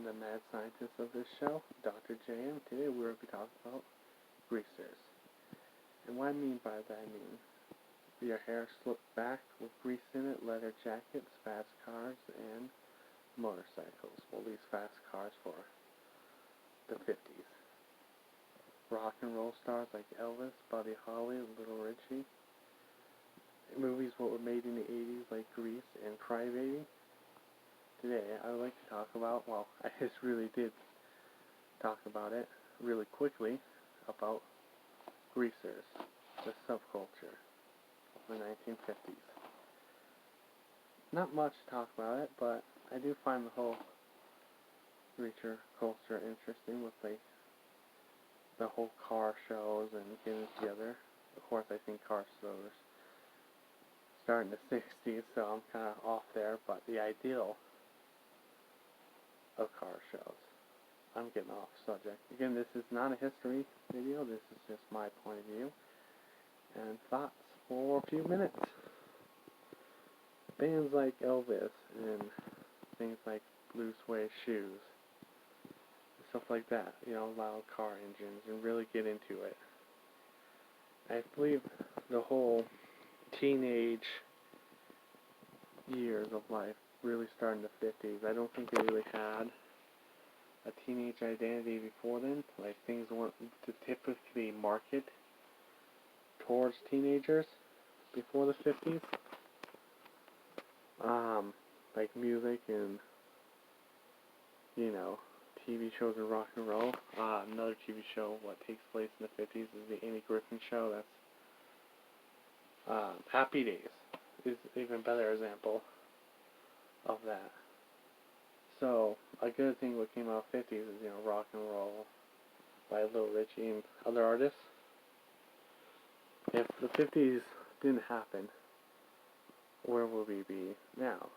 I'm the mad scientist of this show, Dr. J, and today we're going to be talking about greasers. And what I mean by that, I mean your hair slicked back with grease in it, leather jackets, fast cars, and motorcycles. Well, these fast cars for the 50s. Rock and roll stars like Elvis, Buddy Holly, and Little Richie. Movies what were made in the 80s like Grease and Cry Baby. Today, I would like to talk about, well, I just really did talk about it really quickly, about greasers, the subculture of the 1950s. Not much to talk about it, but I do find the whole greaser culture interesting with like the whole car shows and getting together. Of course, I think car shows start in the 60s, so I'm kind of off there, but the ideal of car shows. I'm getting off subject. Again, this is not a history video, this is just my point of view and thoughts for a few minutes. Bands like Elvis and things like Blue Suede shoes, stuff like that, loud car engines, and really get into it. I believe the whole teenage years of life really started in the 50s. I don't think they really had a teenage identity before then. Like, things weren't to typically market towards teenagers before the 50s. Like music and, TV shows and rock and roll. Another TV show, what takes place in the 50s, is the Andy Griffith Show. That's Happy Days is an even better example of that. So, a good thing what came out of the 50s is, rock and roll by Little Richie and other artists. If the 50s didn't happen, where would we be now?